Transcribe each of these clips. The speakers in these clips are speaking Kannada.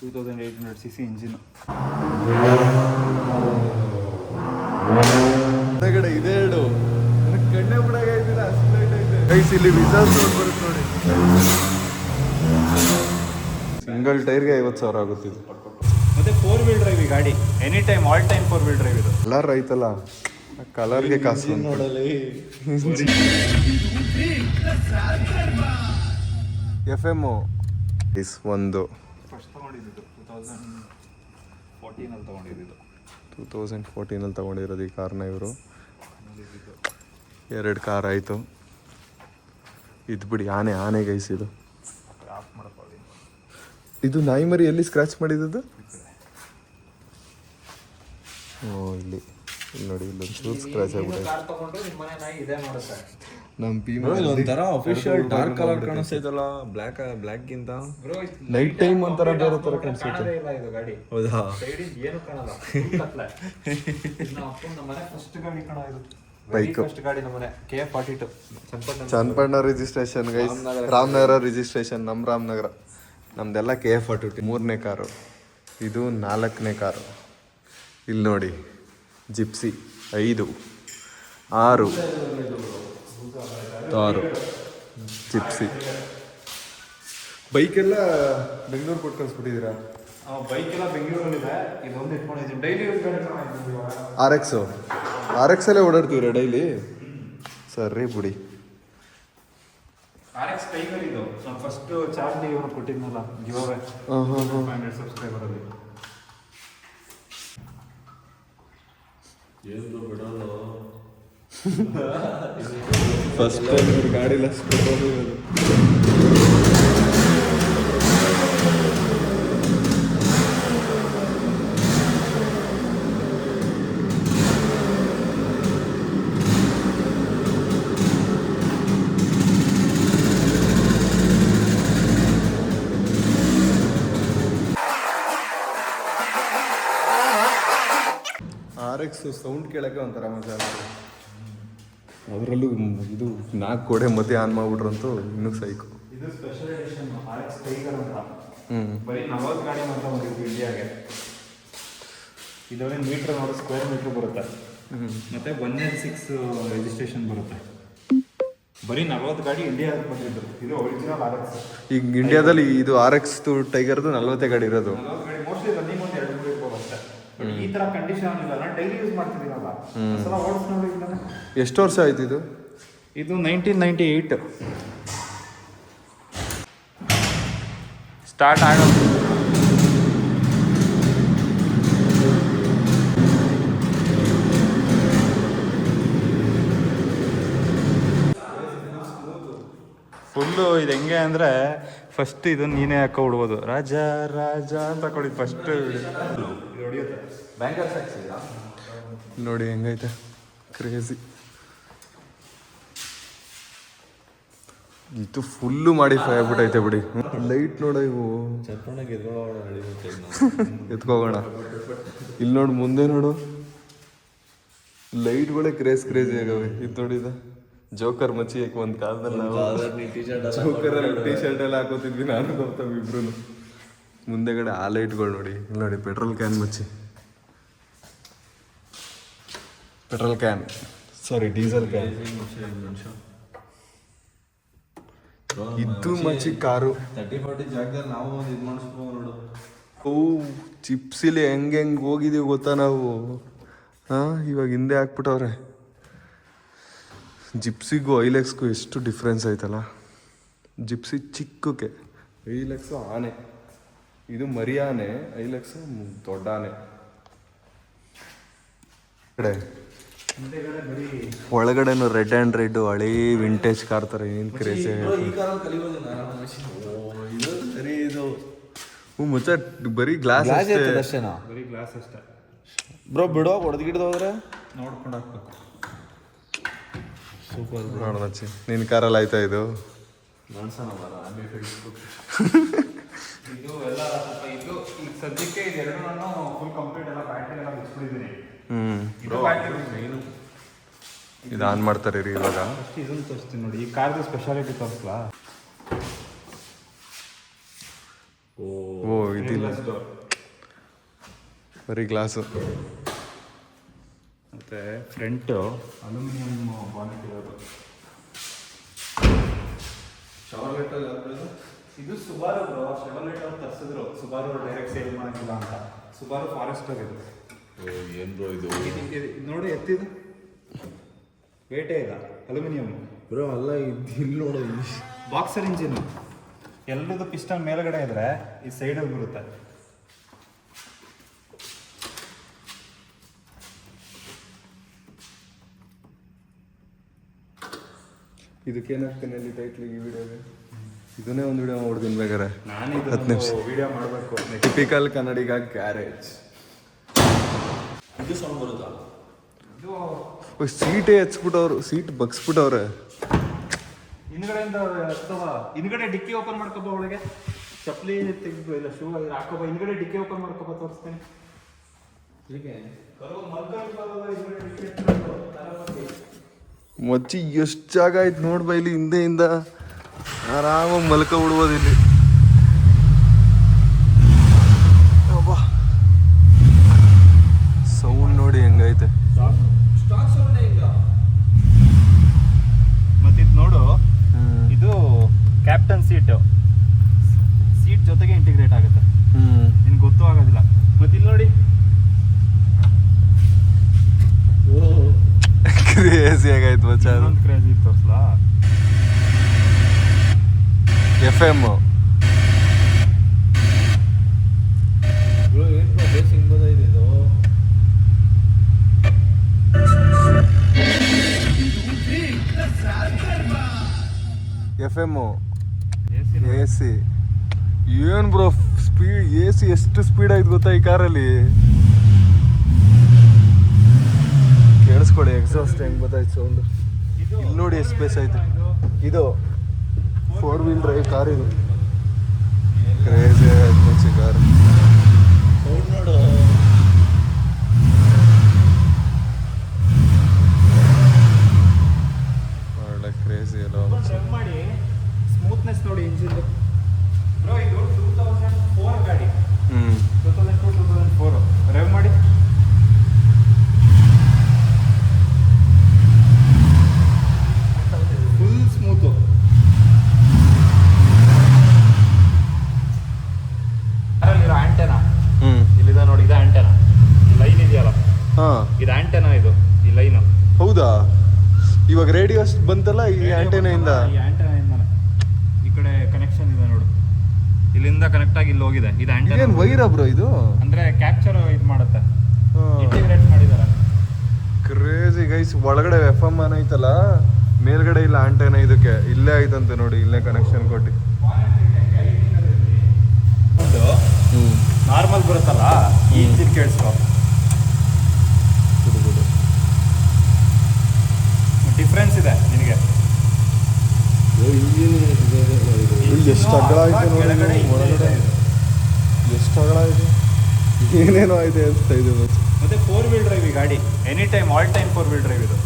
2800cc engine. ಇದೆ ಹೇಳು ಕಣ್ಣೆ ಬಿಡಾಗೈತಿಲ್ಲ ಅಷ್ಟು ಲೈಟ್ ಐತೆ ಗೈಸ್. ಇಲ್ಲಿ ವಿಸಾಸ್ ಬರುತ್ತೆ ನೋಡಿ. ಸಿಂಗಲ್ ಟೈರ್ಗೆ 50,000 ಆಗುತ್ತಿದ್ದು. ಮತ್ತೆ 4 ವೀಲ್ ಡ್ರೈವ್ ಈ ಗಾಡಿ, any time all time 4 wheel drive ಇದು. ಕಲರ್ ಐತಲ್ಲ, ಕಲರ್ಗೆ ಕಾಸು ನೋಡಲಿ. FM ಇಸ್ ಒಂದು ಫಸ್ಟ್ ತಗೊಂಡಿದ್ದು 2014 ತಗೊಂಡಿದ್ದು. 2014 ತಗೊಂಡಿರೋದು ಈ ಕಾರ್ನ ಇವರು. 2 ಕಾರ್ ಆಯಿತು. ಇದು ಬಿಡಿ ಆನೆ ಗೈಸ್. ಇದು ನಾಯಿ ಮರಿ ಎಲ್ಲಿ ಸ್ಕ್ರಾಚ್ ಮಾಡಿದ್ದು? ಇಲ್ಲಿ ನೋಡಿ, ಇಲ್ಲೊಂದು ಸ್ಕ್ರಾಚ್ ಆಗ್ಬಿಟ್ಟೆ. ನಮ್ಮ ಒಂಥರ ಅಫಿಷಿಯಲ್ ಡಾರ್ಕ್ ಕಲರ್ ಕಾಣಿಸ್ತೈತಲ್ಲ, ಬ್ಲ್ಯಾಕ್ಗಿಂತ ನೈಟ್ ಟೈಮ್ ಒಂಥರ ಬೇರೆ ಥರ ಕಾಣಿಸ್ತೈತೆ. ಹೌದಾ? Bike Channapatna registration guys, Ramanagara registration. ನಮ್ಮ ರಾಮನಗರ, ನಮ್ದೆಲ್ಲ KF42. 3ನೇ ಕಾರು ಇದು. 4ನೇ ಕಾರು ಇಲ್ಲಿ ನೋಡಿ, ಜಿಪ್ಸಿ 5, 6 ಜಿಪ್ಸಿ. ಬೈಕೆಲ್ಲ ಬೆಂಗಳೂರು ಕೊಟ್ಟು ಕಳಿಸ್ಬಿಟ್ಟಿದ್ದೀರಾ? ಬೈಕ್ ಎಲ್ಲ ಬೆಂಗಳೂರಲ್ಲಿದೆ, ಇದೊಂದು ಇಟ್ಕೊಂಡಿದ್ದೀನಿ. ಡೈಲಿ RX ಅಲ್ಲೇ ಓಡಾಡ್ತೀವ್ರಾ ಡೈಲಿ? ಸರಿ ಬಿಡಿ. RX ಟೈಗರ್ ಇದು. ಫಸ್ಟ್ ಚಾರ್ಜ್ ಇವರು ಕೊಟ್ಟಿದ್ನಲ್ಲ ಗಿವ್ ಅವೇ 500 ಸಬ್ಸ್ಕ್ರೈಬರ್ ಅಲ್ಲಿ. ಫಸ್ಟ್ ಟೈಮ್ ಗಾಡಿ RX ಸೌಂಡ್ ಕೇಳಕ್ಕೆ ಒಂಥರ ಮಜಾ. ಅದರಲ್ಲೂ ಇದು 4 ಗೋಡೆ ಮಧ್ಯೆ ಆನ್ ಮಾಡ್ಬಿಟ್ರಂತೂ ಇನ್ನೂ ಸೈಕು. ಇದು ಸ್ಪೆಷಲ್ ಎಡಿಷನ್ RX ಟೈಗರ್ ಅಂತ. ಬರೀ 40 ಗಾಡಿ ಮಾತ್ರ ಬಂದಿತ್ತು ಇಂಡಿಯಾಗೆ. ಇದರಲ್ಲಿ ಮೀಟರ್ ನೋಡಿ, ಸ್ಕ್ವೇರ್ ಮೀಟರ್ ಬರುತ್ತೆ. ಮತ್ತೆ 186 ರಿಜಿಸ್ಟ್ರೇಷನ್ ಬರುತ್ತೆ. ಬರೀ 40 ಗಾಡಿ ಇಂಡಿಯಾಗೆ ಬಂದಿದ್ದು. ಇದು ಒರಿಜಿನಲ್ RX. ಈಗ ಇಂಡಿಯಾದಲ್ಲಿ ಇದು RX ಟೈಗರ್ದು 40 ಗಾಡಿ ಇರೋದು. 40 ಗಾಡಿ ಮೋಸ್ಟ್ಲಿ ರನ್ನಿಂಗ್ ಒಂದು 2 ಬರುತ್ತೆ. ಈ ತರ ಕಂಡೀಷನ್ ಇಲ್ಲ, ನಾನು ಡೈಲಿ ಯೂಸ್ ಮಾಡ್ತಿದ್ದೀನಲ್ಲ, ಸಲ ಓಡಿಸ್ ನೋಡಿ. ಎಷ್ಟು ವರ್ಷ ಆಯ್ತು ಇದು? ಇದು 1998 ಸ್ಟಾರ್ಟ್ ಆಗೋದು. ಫುಲ್ಲು ಇದು ಹೆಂಗೆ ಅಂದರೆ, ಫಸ್ಟ್ ಇದು ನೀನೇ ಹಾಕೋ ಬಿಡ್ಬೋದು. ರಾಜ ರಾಜ ಅಂತ ಕೊಡಿ ಫಸ್ಟ್ ನೋಡಿ ಹೆಂಗೈತೆ, ಕ್ರೇಜಿ. ಇದು ಫುಲ್ಲು ಮಾಡಿಫೈ ಆಗ್ಬಿಟ್ಟೈತೆ ಬಿಡಿ. ಲೈಟ್ ನೋಡ, ಇವು ಎತ್ಕೋಗೋಣ. ಇಲ್ಲಿ ನೋಡು, ಮುಂದೆ ನೋಡು, ಲೈಟ್ಗಳೇ ಕ್ರೇಜಿ ಆಗವೆ. ಇದು ನೋಡಿದ ಜೋಕರ್ ಮಚ್ಚಿ ಒಂದು ಕಾಲದಲ್ಲಿ ನಾವು ಜೋಕರಲ್ಲಿ ಟಿ ಶರ್ಟ್ ಎಲ್ಲ ಹಾಕೋತಿದ್ವಿ, ನಾನು ಬರ್ತಾವೆ ಇಬ್ರು. ಮುಂದೆಗಡೆ ಆ ಲೈಟ್ಗಳು ನೋಡಿ. ಇಲ್ಲಿ ನೋಡಿ, ಪೆಟ್ರೋಲ್ ಕ್ಯಾನ್ ಮಚ್ಚಿ, petrol can, sorry diesel can. ಇದು ಮಚ್ಚಿ ಕಾರು. 30-40 ಜಾಗದಲ್ಲಿ ನಾವು ಒಂದು ಇದು ಮಾಡಿಸ್ಬೋದು ನೋಡು. ಚಿಪ್ಸಿಲಿ ಹೆಂಗೆ ಹೋಗಿದೀವಿ ಗೊತ್ತಾ ನಾವು. ಇವಾಗ ಹಿಂದೆ ಹಾಕ್ಬಿಟ್ಟವ್ರೆ. ಜಿಪ್ಸಿಗೂ ಐಲೆಕ್ಸ್ಗೂ ಎಷ್ಟು ಡಿಫ್ರೆನ್ಸ್ ಐತಲ್ಲ. ಜಿಪ್ಸಿ ಚಿಕ್ಕಕ್ಕೆ, ಐಲೆಕ್ಸು ಆನೆ. ಇದು ಮರಿ ಆನೆ, ಐಲೆಕ್ಸು ದೊಡ್ಡ ಆನೆ. ಒಳಗಡೆನು ರೆಡ್ ಆ್ಯಂಡ್ ರೆಡ್ ಹಳೇ ವಿಂಟೇಜ್ ಕಾರ್ ಥರ. ಏನು ಕ್ರೇಜಿ ಮುಚ್ಚ. ಬರೀ ಗ್ಲಾಸ್ ಬರೀ ಗ್ಲಾಸ್ ಅಷ್ಟೇ ಬ್ರೋ. ಬಿಡೋ ಹೊಡೆದ್ಗಿಡ್ದು ಹೋದ್ರೆ ನೋಡ್ಕೊಂಡು ಹಾಕ್ಬೇಕು. ಸೂಪರ್ ನೋಡ ಮಚ್ಚಿ, ನಿನ್ನ ಕಾರಲ್ಲಿ ಆಯ್ತಾ ಇದು? ಇದು ಎಲ್ಲ ಸ್ವಲ್ಪ ಇದು ಈಗ ಸದ್ಯಕ್ಕೆ ಇದೆರಡು ನಾನು ಫುಲ್ ಕಂಪ್ಲೀಟ್ ಎಲ್ಲ ಬ್ಯಾಟ್ರಿ ಎಲ್ಲ ಬಿಚ್ಚಿಬಿಟ್ಟಿದ್ದೀನಿ. ಇದು ಆನ್ ಮಾಡ್ತಾರೆ ರೀ ಇವಾಗ. ಫಸ್ಟ್ ಇದನ್ನು ತೋರಿಸ್ತೀನಿ ನೋಡಿ, ಈ ಕಾರ್ದು ಸ್ಪೆಷಾಲಿಟಿ ತೋರಿಸ್ಲಾ? ಓ ಇದಿಲ್ಲ, ಡೋರ್. ಬರೀ ಗ್ಲಾಸು. ಮತ್ತು ಫ್ರಂಟು ಅಲ್ಯೂಮಿನಿಯಂ ಬಾನೆಟ್ ಇರೋದು. ಇದು ಸುಬಾರು ಶೆವರ್ಲೆಟ್ ಅವ್ರು ತರಿಸಿದ್ರು. ಸುಬಾರು ಡೈರೆಕ್ಟ್ ಸೇಲ್ ಮಾಡೋಂಗಿಲ್ಲ ಅಂತ. ಸುಬಾರು ಫಾರೆಸ್ಟರ್ ಇದು. ಏನು ಬ್ರೋ ಇದು? ಇದು ನೋಡಿ ಎತ್ತಿದು ವೇಟೇ ಇಲ್ಲ, ಅಲ್ಯೂಮಿನಿಯಂ ಬ್ರೋ ಅಲ್ಲ, ಇಲ್ಲಿ ನೋಡು, ಬಾಕ್ಸರ್ ಇಂಜಿನ್. ಎಲ್ಲರದ್ದು ಪಿಸ್ಟನ್ ಮೇಲ್ಗಡೆ ಇದ್ರೆ ಈ ಸೈಡಲ್ಲಿ ಬರುತ್ತೆ. ಇದಕ್ಕೇನಾಗ್ತೇನೆ ಅಲ್ಲಿ ಟೈಟ್ಲಿಗೆ ಈ ವಿಡಿಯೋಗೆ? ಇದನ್ನೇ ಒಂದು ವಿಡಿಯೋ ಮಾಡ್ತೀನಿ ಬೇಕಾರೆ. ನಾನು 10 ನಿಮಿಷ ವಿಡಿಯೋ ಮಾಡಬೇಕು. ಟಿಪಿಕಲ್ ಕನ್ನಡಿಗ ಗ್ಯಾರೇಜ್. ಇದು ಸೌಂಡ್ ಬರುತ್ತಾ? ಇದು ಸೀಟೇ ಹಚ್ಬಿಟ್ಟವ್ರು, ಸೀಟ್ ಬಗ್ಸ್ಬಿಟ್ಟವ್ರೆ. ಹಿಂದ್ಗಡೆಯಿಂದ ಹಿಂದ್ಗಡೆ ಡಿಕ್ಕಿ ಓಪನ್ ಮಾಡ್ಕೊಬ, ಒಳಗೆ ಚಪ್ಪಲಿ ತೆಗೆದು ಇಲ್ಲ ಶೂ ಹಾಕೋಬ, ಹಿಂದ್ಗಡೆ ಡಿಕ್ಕಿ ಓಪನ್ ಮಾಡ್ಕೊಬ, ತೋರಿಸ್ತೇನೆ. ಮಚ್ಚಿ ಎಷ್ಟು ಜಾಗ ಆಯ್ತು ನೋಡ್ಬಾ ಇಲ್ಲಿ, ಹಿಂದೆಯಿಂದ ಆರಾಮಾಗಿ ಮಲ್ಕ ಬಿಡ್ಬೋದು ಇಲ್ಲಿ. ಸೌಂಡ್ ನೋಡಿ ಹೆಂಗೈತೆ. ಮತ್ತಿದು ನೋಡು, ಇದು ಕ್ಯಾಪ್ಟನ್ ಸೀಟ್ ಜೊತೆಗೆ ಇಂಟಿಗ್ರೇಟ್ ಆಗುತ್ತೆ. ನಿನ್ಗೆ ಗೊತ್ತೂ ಆಗೋದಿಲ್ಲ. ಮತ್ತೆ ಇಲ್ಲಿ ನೋಡಿ, ಕ್ರೇಜಿ ಆಗೈತೆ ಮಚ್ಚ. ಇನ್ನೊಂದು ಕ್ರೇಜಿ ತೋರಿಸ್ಲಾ? FM ಬ್ರೋ ಏನು ಬ್ರೋ ಬೇಸ್ ಹಿಂಗೆ ಬಂದೈತೆ ಇದು? FM AC. ಏನು ಬ್ರೋ ಸ್ಪೀಡ್, AC ಎಷ್ಟು ಸ್ಪೀಡ್ ಆಯ್ತು ಗೊತ್ತಾ ಈ ಕಾರಲ್ಲಿ. ಕೇಳಿಸ್ಕೊಡಿ ಎಕ್ಸಾಸ್ಟ್ ಹೆಂಗ್ ಗೊತ್ತಾಯ್ತು ಸೌಂಡ್. ಇಲ್ಲಿ ನೋಡಿ ಎಷ್ಟು ಸ್ಪೇಸ್ ಆಯ್ತು. ಇದು 4 ವೀಲ್ ಡ್ರೈವ್ ಕಾರ್. ಇದು ಕ್ರೇಜಿ ಆಯ್ತು ಕಾರ್. ಸೌಂಡ್ ನೋಡು. ಒಳ್ಳೆ ಕ್ರೇಜಿ ಎಲ್ಲ. ಡ್ರೈವ್ ಮಾಡಿ ಸ್ಮೂತ್ನೆಸ್ ನೋಡಿ ಇಂಜಿನ್. ಬ್ರೋ ಇದು 2004 ಗಾಡಿ. 2002-2004 ಡ್ರೈವ್ ಮಾಡಿ. Full smooth. ಅಲ್ಲಿರೋ ಆಂಟೆನಾ ಇಲ್ಲಿದೆ ನೋಡಿ, ಇದು ಆಂಟೆನಾ. ಈ ಲೈನ್ ಇದೆಯಲ್ಲ, ಇದು ಆಂಟೆನಾ. ಇದು ಈ ಲೈನು. ಹೌದಾ? ಇವಾಗ ರೇಡಿಯೋ ಬಂತಲ್ಲ ಈ ಆಂಟೆನಾ ಇಂದ. ಈ ಆಂಟೆನಾ ಇಂದ ಈ ಕಡೆ ಕನೆಕ್ಷನ್ ಇದೆ ನೋಡು, ಇಲ್ಲಿಂದ ಕನೆಕ್ಟ್ ಆಗಿ ಇಲ್ಲಿ ಹೋಗಿದೆ. ಇದು ಆಂಟೆನಾ. ಏನು ವೈರಾ ಬ್ರೋ ಇದು? ಅಂದ್ರೆ ಕ್ಯಾಪ್ಚರ್ ಇದು ಮಾಡುತ್ತೆ, ಇಂಟಿಗ್ರೇಟ್ ಮಾಡಿದ್ದಾರೆ. Crazy guys. ಒಳಗಡೆ FM ಅನ್ ಐತಲ್ಲ, ಮೇಲ್ಗಡೆ ಇಲ್ಲ ಆಂಟೆನಾ. ಇದಕ್ಕೆ ಇಲ್ಲೇ ಐತಂತೆ ನೋಡಿ, ಇಲ್ಲೇ ಕನೆಕ್ಷನ್ ಕೊಟ್ಟು. ನಾರ್ಮಲ್ ಬರುತ್ತಲ್ಲ, ಈ ಇಂಜಿನ್ ಕೇಳಿಸ್ಕೊ. ಡಿಫ್ರೆನ್ಸ್ ಇದೆ ನಿನಗೆ. ಎಷ್ಟು ಅಗಲ ಐತೆ ನೋಡಿ ಒಳಗಡೆ, ಎಷ್ಟು ಅಗಲ ಇದೆ, ಏನೇನೋ ಐತೆ ಅನ್ಸ್ತಾ ಇದೆ. ಮತ್ತೆ 4 ವೀಲ್ ಡ್ರೈವ್ ಈ ಗಾಡಿ. Any time, all time 4 wheel drive ಇದು.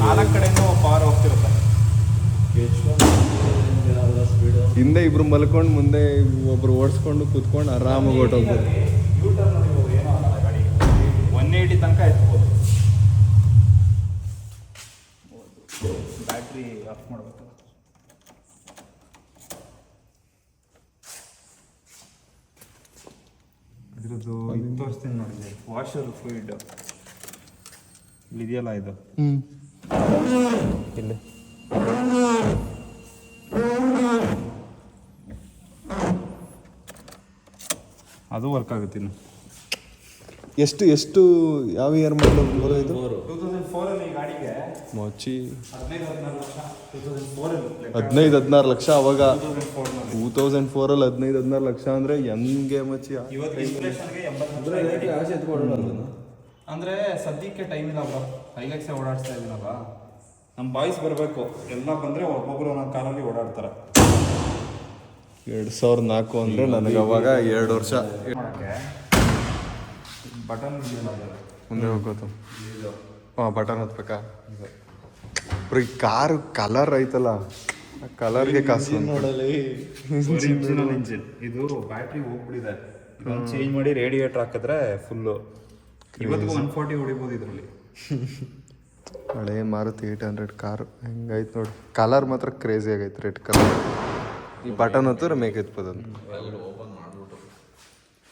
4 ಕಡೆನೂ ಪವರ್ ಹೋಗ್ತಿರುತ್ತೆ. ಹಿಂದೆ ಇಬ್ರು ಮಲ್ಕೊಂಡು ಮುಂದೆ ಒಬ್ರು ಓಡಿಸ್ಕೊಂಡು ಕುತ್ಕೊಂಡು ಆರಾಮಾಗಿ ಹೊರಟೋಗ್ಬೋದು. ಯೂಟರ್ನ್ ನೋಡಿಬೋದು, ಏನೋ ಆಗಲ್ಲ ಗಾಡಿ. 180 ತನಕ ಎತ್ಬೋದು. ಬ್ಯಾಟ್ರಿ ಆಫ್ ಮಾಡಬೇಕು. ಇದ್ರದ್ದು ಇದು ತೋರಿಸ್ತೀನಿ ನೋಡಿ, ವಾಷರ್ ಫ್ಲೂಯಿಡ್ ಇಲ್ಲಿದೆಯಲ್ಲ, ಇದು ಇಲ್ಲಿ ಅದು ವರ್ಕ್ ಆಗುತ್ತೆ. ಇನ್ನು ಎಷ್ಟು ಎಷ್ಟು ಯಾವ ಇಯರ್ ಮಾಡಲು ಬರೋ ಇದು? 2004 ಈ ಗಾಡಿಗೆ ಮೊಚ್ಚಿ 15-16 ಲಕ್ಷ. 2004 15-16 ಲಕ್ಷ ಅವಾಗ. 2004 2004 15-16 ಲಕ್ಷ ಅಂದ್ರೆ ಹೆಂಗೆ ಮಚ್ಚಿ? ಇವತ್ತು ಇನ್ಫ್ಲೇಷನ್ಗೆ 80 ಆಸೆ ಎತ್ಕೊಂಡು ಅಂದ್ರೆ ಸದ್ಯಕ್ಕೆ ಟೈಮ್ ಇಲ್ಲ ಬ್ರೋ. ಹೈಲೆಕ್ಸೇ ಓಡಾಡಿಸ್ತಾ ಇದೀನಲ್ಲ. ನಮ್ಮ ಬಾಯ್ಸ್ ಬರಬೇಕು, ಎಲ್ಲ ಬಂದ್ರೆ ಒಬ್ಬೊಬ್ರು ಒಂದೊಂದು ಕಾರಲ್ಲಿ ಓಡಾಡ್ತಾರೆ. 2004 ಅಂದ್ರೆ ನನಗೆ ಅವಾಗ 2 ವರ್ಷ. ಬಟನ್ ಮುಂದೆ ಹೋಗೋದು. ಹಾಂ, ಬಟನ್ ಹತ್ಬೇಕಾ? ಈ ಕಾರು ಕಲರ್ ಐತಲ್ಲ, ಕಲರ್ಗೆ ಕಾಸು ಒರಿಜಿನಲ್ ಇಂಜಿನ್. ಇದು ಬ್ಯಾಟ್ರಿ ಹೋಗ್ಬಿಟ್ಟಿದೆ, ಚೇಂಜ್ ಮಾಡಿ ರೇಡಿಯೇಟರ್ ಹಾಕಿದ್ರೆ ಫುಲ್ಲು ಇವತ್ತಿಗೂ 140 ಹೊಡಿಬೋದು ಇದರಲ್ಲಿ. ಹಳೆ ಮಾರುತಿ 800 ಕಾರು ಹೆಂಗೈತೆ ನೋಡಿ. ಕಲರ್ ಮಾತ್ರ ಕ್ರೇಜಿ ಆಗೈತೆ, ರೆಡ್ ಕಲರ್. ಈ ಬಟನ್ ಹತ್ತಿರ ಮೇಕೆತ್ಬೋದು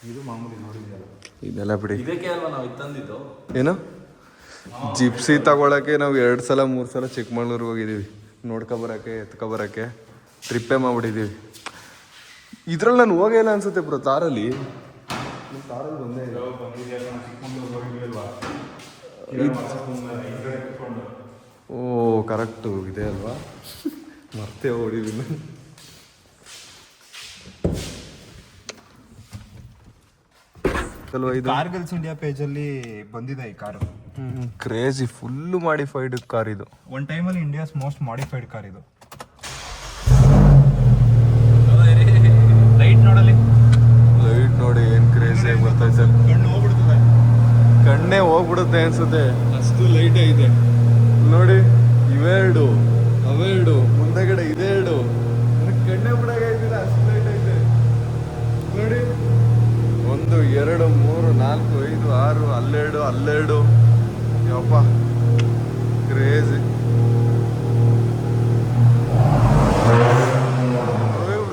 ಇದು ಮಾಮೂಲಿ ನೋಡಿದ್ಯಲ್ಲ, ಇದೆಲ್ಲ ಬಿಡಿ. ಇದಕ್ಕೆ ಅಲ್ವಾ ನಾವು ತಂದಿದ್ದು? ಏನು ಜಿಪ್ಸಿ ತಗೊಳಕ್ಕೆ ನಾವು 2 ಸಲ 3 ಸಲ ಚಿಕ್ಕಮಂಗ್ಳೂರಿಗೆ ಹೋಗಿದ್ದೀವಿ, ನೋಡ್ಕೊಬರಕ್ಕೆ ಎತ್ಕೊಬರಕ್ಕೆ ಟ್ರಿಪ್ಪೇ ಮಾಡ್ಬಿಟ್ಟಿದ್ದೀವಿ. ಇದ್ರಲ್ಲಿ ನಾನು ಹೋಗೇ ಇಲ್ಲ ಅನ್ಸುತ್ತೆ ಬ್ರೋ. ತಾರಲ್ಲಿ ಬಂದೇ ಇಲ್ಲ. ಓ ಕರೆಕ್ಟು ಇದೆ ಅಲ್ವಾ, ಮತ್ತೆ ಹೊಡಿದೀನಿ. ಕಾರ್ ಗರ್ಲ್ಸ್ ಇಂಡಿಯಾ ಪೇಜಲ್ಲಿ ಬಂದಿದೆ ಈ car. Crazy full modified car ಇದು. ಒನ್ ಟೈಮಲ್ಲಿ ಇಂಡಿಯಾಸ್ ಮೋಸ್ಟ್ ಮಾಡಿಫೈಡ್ ಕಾರ್ ಇದು. ಲೈಟ್ ನೋಡಲಿ, ಲೈಟ್ ನೋಡಿ ಏನು ಕ್ರೇಜಿ ಆಗಿ ಬರ್ತೈತೆ. ಕಣ್ಣು ಹೋಗ್ಬಿಡ್ತದೆ, ಕಣ್ಣೇ ಹೋಗ್ಬಿಡುತ್ತೆ ಅನ್ಸುತ್ತೆ, ಅಷ್ಟು ಲೈಟ್ ಐತೆ ನೋಡಿ. ಇವೆರಡು ಅವೆರಡು ಮುಂದೆಗಡೆ ಇದೆರಡು ಕಣ್ಣೇ ಬಿಡಾಗೈತಿಲ್ಲ, ಅಷ್ಟು ಲೈಟ್ ಐತೆ ನೋಡಿ. 1 2 3 4 5 6 ಅಲ್ಲೆರಡು ಯಪ್ಪ ಕ್ರೇಜಿ.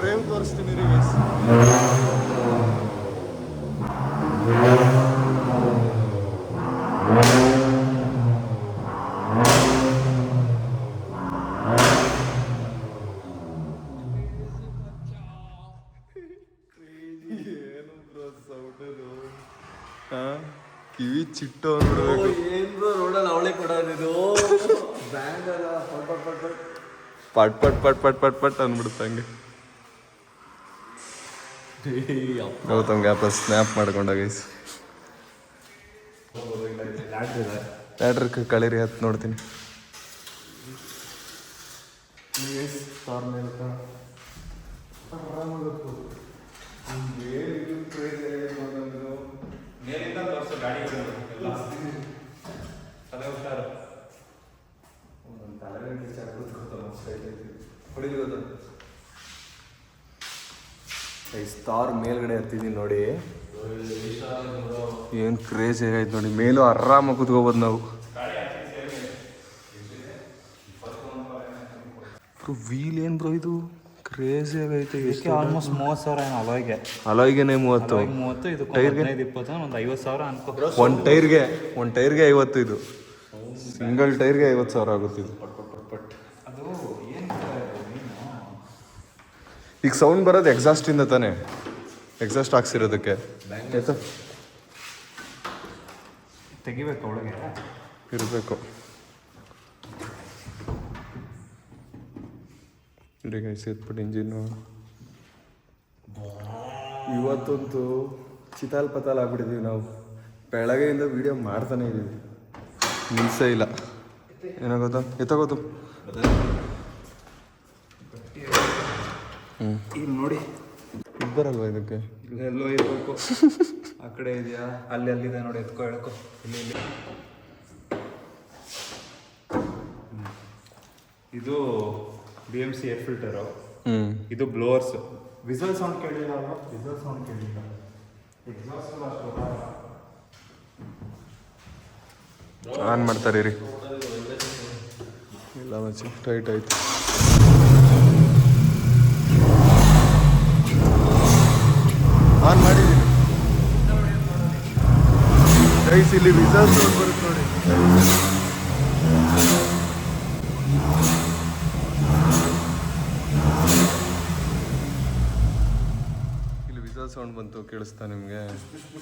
ರೇವ್ ತೋರಿಸ್ತೀನಿ ರೀ ಗೈಸ್. ಕಿವಿ ಚಿಟ್ಟು ನೋಡ್ಬೇಕು. ಏನು ರೋಡಲ್ಲಿ ಅವಳೆ ಕೊಡೋದಿದು ಪಟ್ ಪಟ್ ಪಟ್ ಪಟ್ ಪಟ್ ಪಟ್ ಅಂದ್ಬಿಡುತ್ತೆ ಹಂಗೆ. ಗೌತಮ್ ಗ್ಯಾಪ ಸ್ನ್ಯಾಪ್ ಮಾಡ್ಕೊಂಡ ಗೈಸ್. ಲ್ಯಾಡ್ರ್ ಕಳಿರಿ ಹತ್ತು ನೋಡ್ತೀನಿ. ಮೇಲಿಂದ ತೋರಿಸೋ ಗಾಡಿಗಳು ಎಲ್ಲ ತಲೆ ಹುಷಾರು. ಸ್ಟಾರ್ ಮೇಲ್ಗಡೆ ಹತ್ತಿದೀನಿ ನೋಡಿ, ಏನು ಕ್ರೇಜ್ ಆಗೈತೆ ನೋಡಿ. ಮೇಲೂ ಆರಾಮಾಗಿ ಕುತ್ಕೋಬೋದು ನಾವು. ವೀಲ್ ಏನು ಬ್ರೋ ಇದು ಕ್ರೇಜಿ ಆಗೈತೆ. ಇದಕ್ಕೆ ಆಲ್ಮೋಸ್ಟ್ 30,000 ಏನು ಅಲಾಯ್ಗೆ. ಅಲಾಯ್ಗೆನೆ 30. 30 ಇದು 15-20 ಒಂದು 50,000 ಅನ್ಕೋ. ಒಂದು ಟೈರ್ಗೆ 50. ಇದು ಸಿಂಗಲ್ ಟೈರ್ಗೆ 50,000 ಆಗುತ್ತೆ ಇದು. ಅದು ಏನು ಈಗ ಸೌಂಡ್ ಬರೋದು ಎಕ್ಸಾಸ್ಟಿಂದ ತಾನೇ, ಎಕ್ಸಾಸ್ಟ್ ಹಾಕ್ಸಿರೋದಕ್ಕೆ ತೆಗಿಬೇಕು ಒಳಗೆ ಇರಬೇಕು. ನೋಡಿ ಗೈಸ್ ಎತ್ಬಿಟ್ಟು ಇಂಜಿನ್ನು. ಇವತ್ತಂತೂ ಚಿತಾಲ್ ಪತಾಲ್ ಆಗ್ಬಿಟ್ಟಿದ್ದೀವಿ ನಾವು. ಬೆಳಗ್ಗೆಯಿಂದ ವಿಡಿಯೋ ಮಾಡ್ತಾನೆ ಇದ್ದೀವಿ, ನಿಲ್ಸೇ ಇಲ್ಲ. ಏನಾಗೋದು ಎತ್ತಾಗೋದು. ಇಲ್ಲಿ ನೋಡಿ, ಇದು ಬರಲ್ವಾ ಇದಕ್ಕೆ? ಇಲ್ಲೆಲ್ಲೋ ಇರಬೇಕು. ಆ ಕಡೆ ಇದೆಯಾ, ಅಲ್ಲಿದೆ ನೋಡಿ, ಎತ್ಕೊ ಹೇಳ್ಕೊ. ಇಲ್ಲಿ ಇದು BMC ಏರ್ ಫಿಲ್ಟರು. ಇದು ಬ್ಲೋವರ್ಸ್. ವಿಸಲ್ ಸೌಂಡ್ ಕೇಳಿಲ್ಲ ಅಲ್ವಾ? ವಿಸಲ್ ಸೌಂಡ್ ಕೇಳಿಲ್ಲ. ಎಕ್ಸಾಸ್ಟ್ ಆನ್ ಮಾಡ್ತಾರೆ ರೀ. ಇಲ್ಲ ಮಚ್ಚಿ ಟೈಟ್ ಆಯ್ತು. ಆನ್ ಮಾಡಿದ್ದೀನಿ ಗೈಸ್. ಇಲ್ಲಿ ವಿಸಲ್ ಸೌಂಡ್ ಬರುತ್ತೆ ನೋಡಿ. ಇಲ್ಲಿ ವಿಸಲ್ ಸೌಂಡ್ ಬಂತು, ಕೇಳಿಸ್ತಾ ನಿಮಗೆ?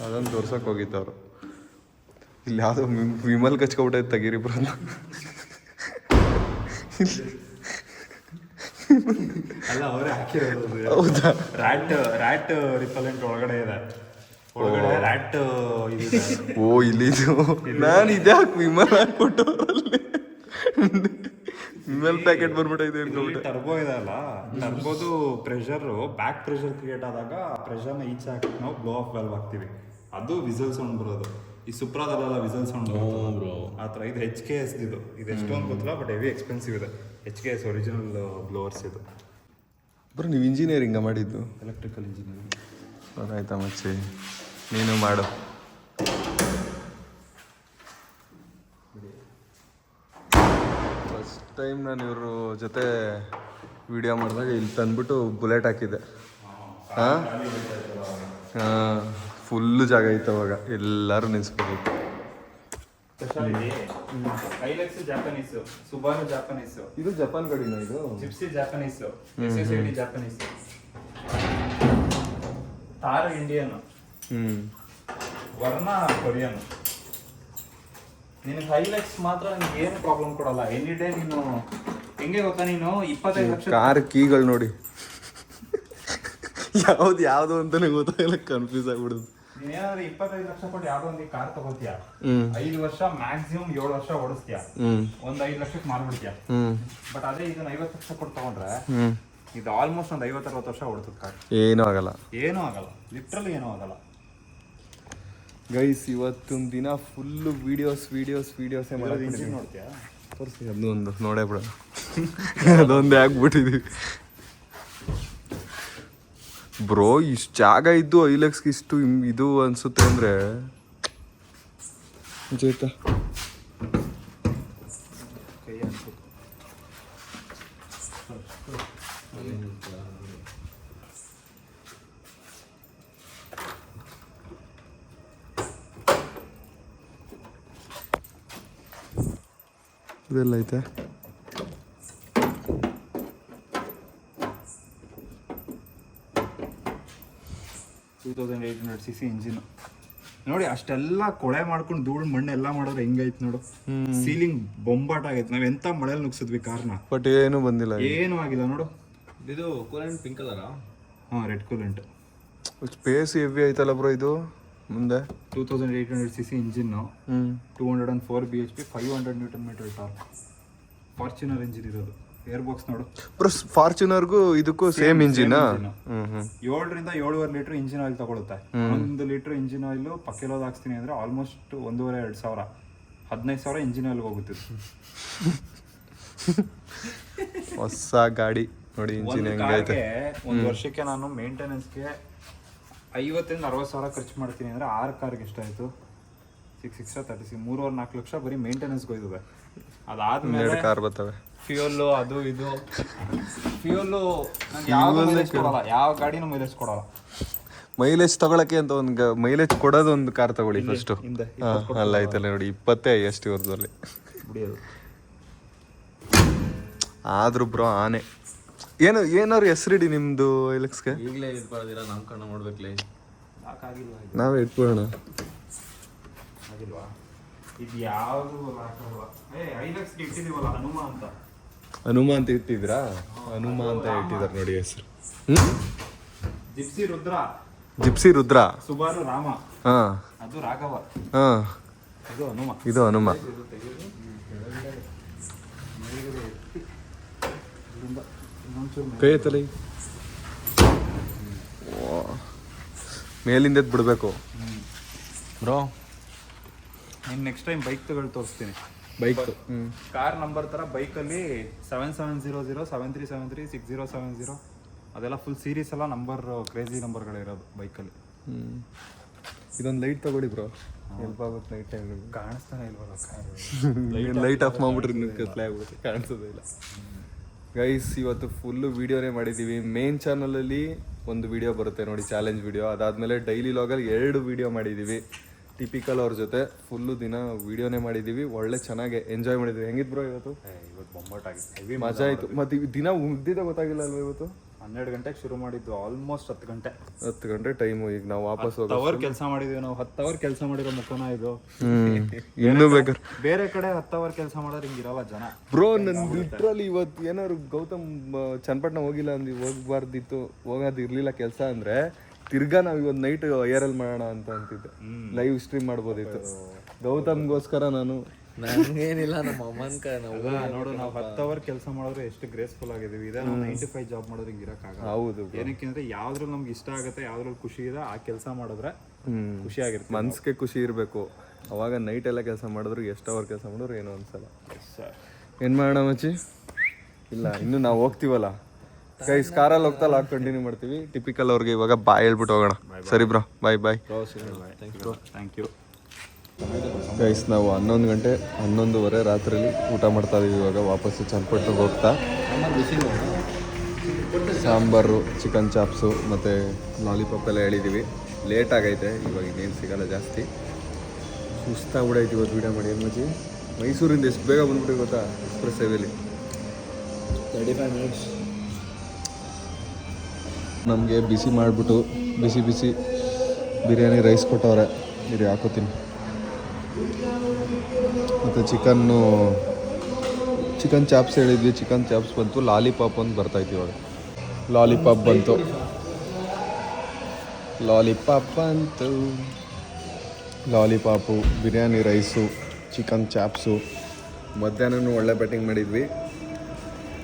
ಅದನ್ನು ತೋರ್ಸಕ್ಕೆ ಹೋಗಿದ್ದವರು. ಇಲ್ಲಿ ಯಾವುದೋ ವಿಮಲ್ ಕಚ್ಕೊಬಿಟ್ಟೈತೆ, ತೆಗೀರಿ ಬ್ರೋ. ಅಲ್ಲ, ಅವರೇ ಹಾಕಿರೋದು. ಹೌದಾ? ರ್ಯಾಟ್ ರಿಪಲೆಂಟ್ ಒಳಗಡೆ ಇದೆ. ಒಳಗಡೆ ರ್ಯಾಟ್ ಇದೆ. ಓ ಇಲ್ಲಿದು. ನಾನು ಇದೇ ಹಾಕಿ ವಿಮಲ್ ಹಾಕ್ಬಿಟ್ಟು ವಿಮಲ್ ಪ್ಯಾಕೆಟ್ ಬಂದ್ಬಿಟ್ಟೈತೆ ಅನ್ಕೊಂಡ್ಬಿಟ್ಟೆ. ಟರ್ಬೋ ಇದೆ ಅಲ್ಲ, ಟರ್ಬೋದು ಪ್ರೆಷರು ಬ್ಯಾಕ್ ಪ್ರೆಷರ್ ಕ್ರಿಯೇಟ್ ಆದಾಗ ಪ್ರೆಷರ್ನ ಈಚೆ ಹಾಕಿ ನಾವು ಬ್ಲೋ ಆಫ್ ವಾಲ್ವ್ ಹಾಕ್ತೀವಿ. ಅದು ವಿಸಲ್ ಸೌಂಡ್ ಬರೋದು. ಈ ಸುಪ್ರಾದಲ್ಲೆಲ್ಲ ವಿಸಲ್ ಸೌಂಡ್ ಆ ಥರ ಇದು HKS ಇದು ಎಷ್ಟೊಂದು ಗೊತ್ತಿಲ್ಲ ಬಟ್ ಹೆವಿ ಎಕ್ಸ್ಪೆನ್ಸಿವ್ ಇದೆ. HKS ಒರಿಜಿನಲ್ ಬ್ಲೋವರ್ಸ್ ಇದು. ಬ್ರೋ ನೀವು ಇಂಜಿನಿಯರಿಂಗ ಮಾಡಿದ್ದು? Electrical engineering. ಆಯ್ತಾ ಮಚ್ಚಿ, ನೀನು ಮಾಡು. ಫಸ್ಟ್ ಟೈಮ್ ನಾನು ಇವ್ರ ಜೊತೆ ವಿಡಿಯೋ ಮಾಡಿದಾಗ ಇಲ್ಲಿ ತಂದ್ಬಿಟ್ಟು ಬುಲೆಟ್ ಹಾಕಿದ್ದೆ. ಹಾಂ ಹಾಂ, ಫುಲ್ಲು ಜಾಗ ಇತ್ತು ಅವಾಗ, ಎಲ್ಲರೂ ನಿಲ್ಸ್ಕೋಬೇಕು. ಐಲೆಕ್ಸ್ ಜಾಪನೀಸ್, ಸುಬಾರು ಜಾಪನೀಸ್, ಇದು ಜಪಾನ್ ಗಾಡಿನ? ಇದು ಜಿಪ್ಸಿ ಜಾಪನೀಸ್, SSID ಜಾಪನೀಸ್, ತಾರ್ ಇಂಡಿಯನ್, ವರ್ಣ ಕೊರಿಯನ್. ನಿನಗೆ ಹೈಲೆಕ್ಸ್ ಮಾತ್ರ ನಿನ್ಗೆ ಏನು ಪ್ರಾಬ್ಲಮ್ ಕೊಡಲ್ಲ. ಎನಿ ಡೇ ನೀನು ಹೆಂಗೆ ಗೊತ್ತಾ, ನೀನು 25 ಲಕ್ಷ ಕಾರ್ ಕೀಗಳು ನೋಡಿ ಯಾವ್ದು ಅಂತಾನೆ ಗೊತ್ತಾಗಲ್ಲ, ಕನ್ಫ್ಯೂಸ್ ಆಗ್ಬಿಡುದು. ನೀನೇನಾದ್ರೂ 25 ಲಕ್ಷ ಕೊಟ್ಟು ಯಾವ್ದೋ ಒಂದು ಕಾರ್ ತಗೋತೀಯ, 5 ವರ್ಷ ಮ್ಯಾಕ್ಸಿಮಮ್ 7 ವರ್ಷ ಓಡಿಸ್ತೀಯ, ಒಂದ್ 5 ಲಕ್ಷಕ್ಕೆ ಮಾರ್ಬಿಡ್ತೀಯ. ಬಟ್ ಅದೇ ಇದನ್ನ 50 ಲಕ್ಷ ಕೊಟ್ಟು ತಗೊಂಡ್ರೆ ಇದು ಆಲ್ಮೋಸ್ಟ್ ಒಂದು 50-60 ವರ್ಷ ಓಡಿಸುತ್ತೆ ಕಾರ್. ಏನೂ ಆಗಲ್ಲ, ಏನೂ ಆಗಲ್ಲ, ಲಿಟ್ರಲಿ ಏನೂ ಆಗಲ್ಲ. ಗೈಸ್ ಇವತ್ತೊಂದು ದಿನ ಫುಲ್ಲು ವಿಡಿಯೋಸೇ ಮಾಡೋದು. ಇಂಜಿನ್ ನೋಡ್ತೀಯಾ? ತೋರಿಸಿ ಅದೊಂದು ನೋಡೇ ಬಿಡ ಅದೊಂದೇ ಆಗ್ಬಿಟ್ಟಿದ್ವಿ ಬ್ರೋ. ಇಷ್ಟು ಜಾಗ ಇದ್ದು ಐಲೆಕ್ಸ್ಗೆ ಇಷ್ಟು ಇದು ಅನ್ಸುತ್ತೆ ಅಂದರೆ ಆಯ್ತಾ. ಕೈ ಅನ್ಸುತ್ತೆ. ಇದೆಲ್ಲ ಐತೆ. cc ಇಂಜಿನ್ ನೋಡಿ, ಅಷ್ಟೆಲ್ಲ ಕೊಳೆ ಮಾಡ್ಕೊಂಡು ಧೂಳು ಮಣ್ಣೆಲ್ಲ ಮಾಡೋರು ಹೆಂಗೈತೆ ನೋಡು. ಸೀಲಿಂಗ್ ಬೊಂಬಾಟ್ ಆಗೈತೆ. ನಾವ್ ಎಂತ ಮಳೆಯಲ್ಲಿ ನುಗ್ಸಿದ್ವಿ ಕಾರ್ನ, ಬಟ್ ಏನು ಬಂದಿಲ್ಲ, ಏನು ಆಗಿಲ್ಲ ನೋಡು. ಇದು ಕೂಲೆಂಟ್ ಪಿಂಕ್ ಕಲರಾ? ಹಾಂ, ರೆಡ್ ಕೂಲೆಂಟ್. ಸ್ಪೇಸ್ ಹೆವಿ ಐತಲ್ಲ ಬ್ರೋ ಇದು. ಮುಂದೆ 2800cc engine, 204 bhp, 500 Nm torque. Fortuner engine ಇರೋದು. ಏರ್ ಬಾಕ್ಸ್ ನೋಡು ಬ್ರೋ. ಫಾರ್ಚುನರ್ಗೂ ಇದಕ್ಕೂ ಸೇಮ್ ಇಂಜಿನ್. 7ರಿಂದ 7.5 ಲೀಟರ್ ಇಂಜಿನ್ ಆಯಿಲ್ ತಗೊಳುತ್ತೆ. 1 ಲೀಟರ್ ಇಂಜಿನ್ ಆಯಿಲ್ ಪಕ್ಕೆಲೋದು ಹಾಕ್ಸ್ತೀನಿ ಅಂದ್ರೆ ಆಲ್ಮೋಸ್ಟ್ 1,500-2,000, 15,000 ಇಂಜಿನ್ ಆಯಿಲ್ ಹೋಗುತ್ತೆ. ಹೊಸ ಗಾಡಿ ನೋಡಿ, ಇಂಜಿನ್ ಹೆಂಗೈತೆ. ಒಂದು ವರ್ಷಕ್ಕೆ ನಾನು ಮೇಂಟೆನೆನ್ಸ್ಗೆ 50,000-60,000 ಖರ್ಚು ಮಾಡ್ತೀನಿ ಅಂದ್ರೆ 6 ಕಾರ್ಗೆ ಎಷ್ಟಾಯ್ತು? 6-6 3-4 ಲಕ್ಷ ಬರೀ ಮೇಂಟೆನೆನ್ಸ್ಗೆ ಹೋಯ್ತದೆ. ಅದಾದ್ಮೇಲೆ ಕಾರ್ ಬರ್ತವೆ, ಫ್ಯೂಲು, ಅದು ಇದು. ಫ್ಯೂಲು ಯಾವ ಗಾಡಿನೂ ಮೈಲೇಜ್ ಕೊಡಲ್ಲ. ಮೈಲೇಜ್ ತಗೊಳಕ್ಕೆ ಅಂತ ಒಂದು ಮೈಲೇಜ್ ಕೊಡೋದು ಒಂದು ಕಾರ್ ತಗೊಳ್ಳಿ ಫಸ್ಟು. ಅಲ್ಲ ಐತಲ್ಲ ನೋಡಿ, 20 ಎಷ್ಟು ಇವ್ರದಲ್ಲಿ ಬಿಡಿಯೋದು. ಆದ್ರೂ ಬ್ರೋ ಆನೆ ಏನಾದ್ರು ಹೆಸರಿಡಿ ನಿಮ್ದು ಐಲೆಕ್ಸ್ಗೆ. ಈಗಲೇ ಇದು ಬರೋದಿಲ್ಲ, ನಮ್ಮ ಕಣ್ಣು ನೋಡ್ಬೇಕಲೇ. ನಾವೇ ಇಟ್ಬೋಣ. ಆಗಿಲ್ವಾ? ಇದು ಯಾವುದು ಐಲೆಕ್ಸ್ಗೆ ಇಟ್ಟಿದೀವಲ್ಲ, ಹನುಮ ಅಂತ. ಹನುಮ ಅಂತ ಇಟ್ಟಿದ್ರಾ? ಹನುಮ ಅಂತ ಇಟ್ಟಿದ್ದಾರೆ ನೋಡಿ ಹೆಸರು. Gypsy Rudra, Gypsy Rudra. Subaru Rama, ಹಾ, ಅದು ರಾಘವ, ಹಾ, ಇದು ಹನುಮ. ಇದು ಹನುಮ. ಕೈ ಎತ್ತಲ್ಲ, ಮೇಲಿಂದ ಬಿಡ್ಬೇಕು ಬ್ರೋ. ನೀನು ನೆಕ್ಸ್ಟ್ ಟೈಮ್ ಬೈಕ್ ತೋರಿಸ್ತೀನಿ. ಬೈಕ್ ಕಾರ್ ನಂಬರ್ ಥರ ಬೈಕಲ್ಲಿ 7700, 7373, 6070 ಅದೆಲ್ಲ ಫುಲ್ ಸೀರೀಸ್ ಎಲ್ಲ ನಂಬರ್, ಕ್ರೇಜಿ ನಂಬರ್ಗಳಿರೋದು ಬೈಕಲ್ಲಿ. ಇದೊಂದು ಲೈಟ್ ತಗೊಳ್ಳಿ ಬ್ರೋ, ಹೆಲ್ಪ್ ಆಗುತ್ತೆ. ನೈಟ್ ಟೈಮ್ ಕಾಣಿಸ್ತಾನೆ ಇಲ್ವಲ್ಲ, ಲೈಟ್ ಆಫ್ ಮಾಡ್ಬಿಟ್ರೆ ಕತ್ಲೆ ಆಗ್ಬಿಡುತ್ತೆ, ಕಾಣಿಸೋದೇ ಇಲ್ಲ. ಗೈಸ್ ಇವತ್ತು ಫುಲ್ಲು ವೀಡಿಯೋನೇ ಮಾಡಿದ್ದೀವಿ. ಮೇನ್ ಚಾನಲಲ್ಲಿ ಒಂದು ವಿಡಿಯೋ ಬರುತ್ತೆ ನೋಡಿ, ಚಾಲೆಂಜ್ ವಿಡಿಯೋ. ಅದಾದಮೇಲೆ ಡೈಲಿ ಲಾಗಲ್ಲಿ 2 ವಿಡಿಯೋ ಮಾಡಿದ್ದೀವಿ. ಟಿಪಿಕಲ್ ಅವ್ರ ಜೊತೆ ಫುಲ್ಲು ದಿನ ವಿಡಿಯೋನೇ ಮಾಡಿದ್ದೀವಿ. ಒಳ್ಳೆ ಚೆನ್ನಾಗಿ ಎಂಜಾಯ್ ಮಾಡಿದ್ವಿ. ಹೆಂಗಿತ್ತು ಬ್ರೋ ಇವತ್ತು? ಇವತ್ತು ಬೊಂಬಾಟಾಗಿತ್ತು, ಮಜಾ ಆಯಿತು. ಮತ್ತು ದಿನ ಉದ್ದಿದ್ದ ಗೊತ್ತಾಗಿಲ್ಲ ಅಲ್ವ ಇವತ್ತು? 12 ಗಂಟೆಗೆ ಶುರು ಮಾಡಿದ್ದು, ಆಲ್ಮೋಸ್ಟ್ 10 ಗಂಟೆ ಟೈಮು. ಈಗ ನಾವು ವಾಪಸ್ ಹೋಗಿ 10 ಅವರ್ ಕೆಲಸ ಮಾಡಿದ್ವಿ ನಾವು. 10 ಅವರ್ ಕೆಲಸ ಮಾಡಿರೋ ಮುಖನ ಇದು. ಇನ್ನೂ ಬೇಕಾದ್ರೆ ಬೇರೆ ಕಡೆ 10 ಅವರ್ ಕೆಲಸ ಮಾಡೋರು ಹಿಂಗಿರಲ್ಲ ಜನ. ಬ್ರೋ ನನ್ನ ಲಿಟ್ರಲಿ ಇವತ್ತು ಏನಾದ್ರು ಗೌತಮ್ ಚನ್ನಪಟ್ಟಣ ಹೋಗಿಲ್ಲ ಅಂದು ಹೋಗ್ಬಾರ್ದಿತ್ತು, ಹೋಗೋದಿರ್ಲಿಲ್ಲ ಕೆಲಸ ಅಂದರೆ ತಿರ್ಗಾ ನಾವು ಇವತ್ತು ನೈಟ್ ಏರಲ್ಲಿ ಮಾಡೋಣ ಅಂತ ಅಂತಿದ್ದೆ. ಲೈವ್ ಸ್ಟ್ರೀಮ್ ಮಾಡ್ಬೋದಿತ್ತು. ಗೌತಮ್ಗೋಸ್ಕರ ನಾನು ನಂಗೇನಿಲ್ಲ ನಮ್ಮ ಅಮ್ಮನ ಅಲ್ಲ ನೋಡು ನಾವು 10 ಅವರ್ ಕೆಲಸ ಮಾಡಿದ್ರೆ ಎಷ್ಟು ಗ್ರೇಸ್ಫುಲ್ ಆಗಿದೀವಿ ಇದೇ ನಾವು 9 to 5 ಜಾಬ್ ಮಾಡಿದ್ರೆ ಹಿಂಗೆ ಇರೋಕ್ಕಾಗಲ್ಲ. ಹೌದು ಏನಕ್ಕೆ ಅಂದ್ರೆ ಯಾವ್ದ್ರಲ್ಲಿ ನಮ್ಗೆ ಇಷ್ಟ ಆಗುತ್ತೆ ಯಾವ್ದ್ರಲ್ಲಿ ಖುಷಿ ಇದೆ ಆ ಕೆಲಸ ಮಾಡಿದ್ರೆ ಖುಷಿ ಆಗಿರುತ್ತೆ. ಮನ್ಸಿಗೆ ಖುಷಿ ಇರಬೇಕು. ಅವಾಗ ನೈಟ್ ಎಲ್ಲ ಕೆಲಸ ಮಾಡಿದ್ರು ಎಷ್ಟು ಅವರ್ ಕೆಲಸ ಮಾಡಿದ್ರು ಏನೋ ಅನ್ಸಲ್ಲ. ಏನು ಮಾಡೋಣ ಮಚ್ಚಿ? ಇಲ್ಲ ಇನ್ನು ನಾವು ಹೋಗ್ತೀವಲ್ಲ ಗೈಸ್, ಕಾರಲ್ಲಿ ಹೋಗ್ತಾ ಲಾಗ್ ಕಂಟಿನ್ಯೂ ಮಾಡ್ತೀವಿ. ಟಿಪಿಕಲ್ ಅವ್ರಿಗೆ ಇವಾಗ ಬಾಯ್ ಹೇಳ್ಬಿಟ್ಟು ಹೋಗೋಣ. ಸರಿ bro, bye bye. Thank you guys, ನಾವು 11 ಗಂಟೆ 11:30 ರಾತ್ರಿಲಿ ಊಟ ಮಾಡ್ತಾ ಇದೀವಿ. ಇವಾಗ ವಾಪಸ್ಸು ಚನ್ನಪಟ್ಟಣಕ್ಕೆ ಹೋಗ್ತಾ ಸಾಂಬಾರು, ಚಿಕನ್ ಚಾಪ್ಸು ಮತ್ತು ಲಾಲಿಪಾಪ್ ಎಲ್ಲ ಹೇಳಿದ್ದೀವಿ. ಲೇಟ್ ಆಗೈತೆ, ಇವಾಗ ಇನ್ನೇನು ಸಿಗಲ್ಲ ಜಾಸ್ತಿ. ಸುಸ್ತಾಗ್ಬಿಡೈತಿ ಇವತ್ತು ವೀಡಿಯೋ ಮಾಡಿ. ಏನು ಮಚ್ಚಿ, ಮೈಸೂರಿಂದ ಎಷ್ಟು ಬೇಗ ಬಂದ್ಬಿಟ್ಟು ಗೊತ್ತಾ ಎಕ್ಸ್ಪ್ರೆಸ್ ಹೈವೇಲಿ. 35 minutes. ನಮಗೆ ಬಿಸಿ ಮಾಡಿಬಿಟ್ಟು ಬಿಸಿ ಬಿಸಿ ಬಿರಿಯಾನಿ ರೈಸ್ ಕೊಟ್ಟವ್ರೆ. ಇರಿ ಹಾಕೋತೀನಿ. ಮತ್ತು ಚಿಕನ್ ಚಾಪ್ಸ್ ಹೇಳಿದ್ವಿ, ಚಿಕನ್ ಚಾಪ್ಸ್ ಬಂತು. ಲಾಲಿಪಾಪ್ ಒಂದು ಬರ್ತಾಯಿತ್ತು ಇವಾಗ. ಲಾಲಿಪಾಪ್ ಬಂತು. Lollipop, biryani rice, chicken chops. ಮಧ್ಯಾಹ್ನನೂ ಒಳ್ಳೆ ಬ್ಯಾಟಿಂಗ್ ಮಾಡಿದ್ವಿ.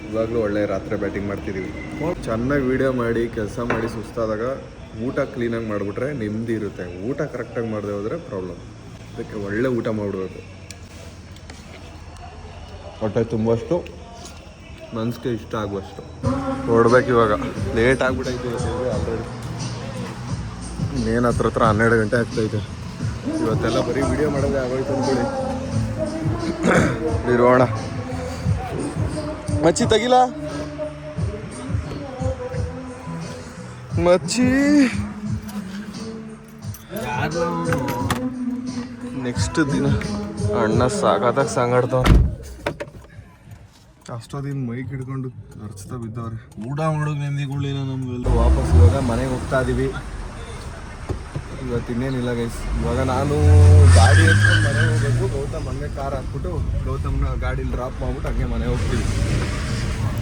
ಇವಾಗಲೂ ಒಳ್ಳೆ ರಾತ್ರಿ ಬ್ಯಾಟಿಂಗ್ ಮಾಡ್ತಿದ್ದೀವಿ. ಚೆನ್ನಾಗಿ ವೀಡಿಯೋ ಮಾಡಿ ಕೆಲಸ ಮಾಡಿ ಸುಸ್ತಾದಾಗ ಊಟ ಕ್ಲೀನಾಗಿ ಮಾಡಿಬಿಟ್ರೆ ನೆಮ್ಮದಿ ಇರುತ್ತೆ. ಊಟ ಕರೆಕ್ಟಾಗಿ ಮಾಡದೆ ಹೋದರೆ ಪ್ರಾಬ್ಲಮ್. ಅದಕ್ಕೆ ಒಳ್ಳೆ ಊಟ ಮಾಡಿಬಿಡ್ಬೇಕು. ಹೊಟ್ಟೆ ತುಂಬಷ್ಟು, ಮನಸ್ಸಿಗೆ ಇಷ್ಟ ಆಗುವಷ್ಟು ಹೊಡ್ಬೇಕು. ಇವಾಗ ಲೇಟ್ ಆಗಿಬಿಟ್ಟೈತೆ ಆಲ್ರೆಡಿ. ಇನ್ನೇನು ಹತ್ರ 12 ಗಂಟೆ ಆಗ್ತೈತೆ. ಇವತ್ತೆಲ್ಲ ಬರೀ ವಿಡಿಯೋ ಮಾಡೋದೇ ಆಗೋಯ್ತು ಅಂದ್ಕೊಳ್ಳಿ. ಇರೋಣ. ಮಚ್ಚಿ ತೆಗಿಲ ಮಚ್ಚಿ. ನೆಕ್ಸ್ಟ್ ದಿನ ಅಣ್ಣ ಸಾಕಾದಾಗ ಸಂಗಾಡ್ತಾವ. ಅಷ್ಟೊಂದಿನ ಮೈಕ್ ಹಿಡ್ಕೊಂಡು ಅರ್ಚ್ತಾ ಬಿದ್ದವ್ರೆ. ಊಟ ಮಾಡೋಕೆ ನೆಮ್ಮದಿಗಳಿಲ್ಲ ನಮ್ಗೆಲ್ಲ. ವಾಪಸ್ ಇವಾಗ ಮನೆಗೆ ಹೋಗ್ತಾ ಇದೀವಿ. ಇವತ್ತು ಇನ್ನೇನಿಲ್ಲ ಗೈಸ್. ಇವಾಗ ನಾನು ಗಾಡಿ ಎತ್ಕೊಂಡು ಮನೆಗೆ ಹೋಗ್ಬೇಕು. ಗೌತಮ್ ಹಂಗೆ ಕಾರ್ ಹಾಕ್ಬಿಟ್ಟು ಗೌತಮ್ನ ಗಾಡೀಲಿ ಡ್ರಾಪ್ ಮಾಡ್ಬಿಟ್ಟು ಹಂಗೆ ಮನೆಗೆ ಹೋಗ್ತೀವಿ.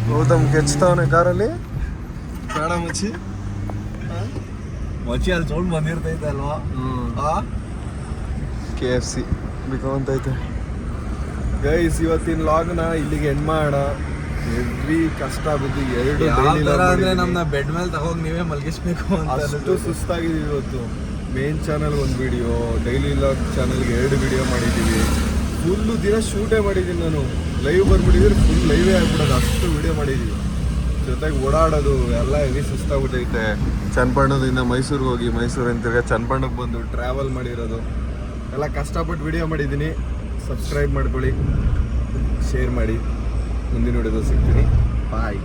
ಗೌತಮ್ ಕೆಚ್ತಾವನೆ ಕಾರಲ್ಲಿ. ಬೇಡ ಮಚ್ಚಿ, ಮಚ್ಚಿ ಅಲ್ಲಿ ಸೌಂಡ್ ಬಂದಿರ್ತೈತೆ ಅಲ್ವಾ? KFC ಬಿಕೊಂತೈತೆ. ಗೈಸ್, ಇವತ್ತಿನ ಲಾಗ್ನ ಇಲ್ಲಿಗೆ ಎಂಡ್ ಮಾಡೋಣ. ಹೆವಿ ಕಷ್ಟ ಬಿದ್ದು 2 ಅಂದ್ರೆ ನಮ್ಮನ್ನ ಬೆಡ್ ಮೇಲೆ ತಗೋಗಿ ನೀವೇ ಮಲಗಿಸ್ಬೇಕು ಅಂತ ಅಷ್ಟು ಸುಸ್ತಾಗಿದ್ದೀವಿ ಇವತ್ತು. Main channel 1 video, daily log ಚಾನಲ್ಗೆ 2 ವಿಡಿಯೋ ಮಾಡಿದ್ದೀವಿ. ಫುಲ್ಲು ದಿನ ಶೂಟೇ ಮಾಡಿದ್ದೀನಿ ನಾನು. ಲೈವ್ ಬಂದ್ಬಿಟ್ಟಿದ್ರೆ ಫುಲ್ ಲೈವೇ ಆಗ್ಬಿಡೋದು, ಅಷ್ಟು ವಿಡಿಯೋ ಮಾಡಿದ್ದೀವಿ. ಜೊತೆಗೆ ಓಡಾಡೋದು ಎಲ್ಲ ಹೆವಿ ಸುಸ್ತಾಗ್ಬಿಟ್ಟೈತೆ. ಚನ್ನಪಟ್ಟಣದಿಂದ ಮೈಸೂರಿಗೆ ಹೋಗಿ ಮೈಸೂರಿಂದ ತಿರ್ಗಾ ಚನ್ನಪಟ್ಟಣಕ್ಕೆ ಬಂದು ಟ್ರಾವೆಲ್ ಮಾಡಿರೋದು ಎಲ್ಲ ಕಷ್ಟಪಟ್ಟು ವಿಡಿಯೋ ಮಾಡಿದ್ದೀನಿ. ಸಬ್ಸ್ಕ್ರೈಬ್ ಮಾಡ್ಕೊಳ್ಳಿ, ಶೇರ್ ಮಾಡಿ. ಮುಂದಿನ ವಿಡಿಯೋದಲ್ಲಿ ಸಿಗ್ತೀನಿ. ಬಾಯ್.